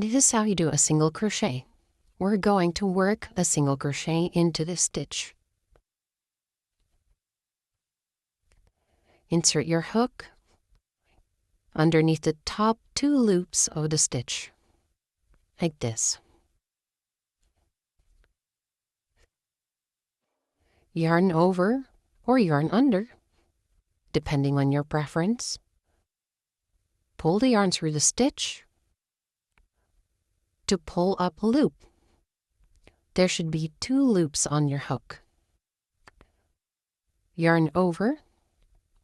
This is how you do a single crochet. We're going to work a single crochet into this stitch. Insert your hook underneath the top 2 loops of the stitch, like this. Yarn over or yarn under, depending on your preference. Pull the yarn through the stitch to pull up a loop. There should be 2 loops on your hook. Yarn over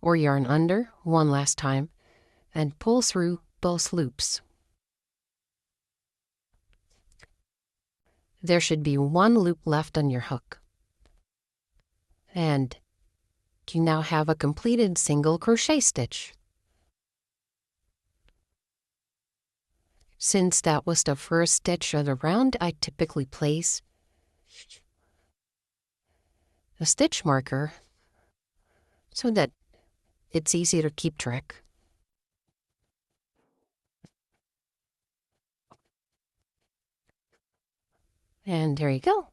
or yarn under one last time and pull through both loops. There should be 1 loop left on your hook. And you now have a completed single crochet stitch. Since that was the first stitch of the round, I typically place a stitch marker so that it's easy to keep track. And there you go.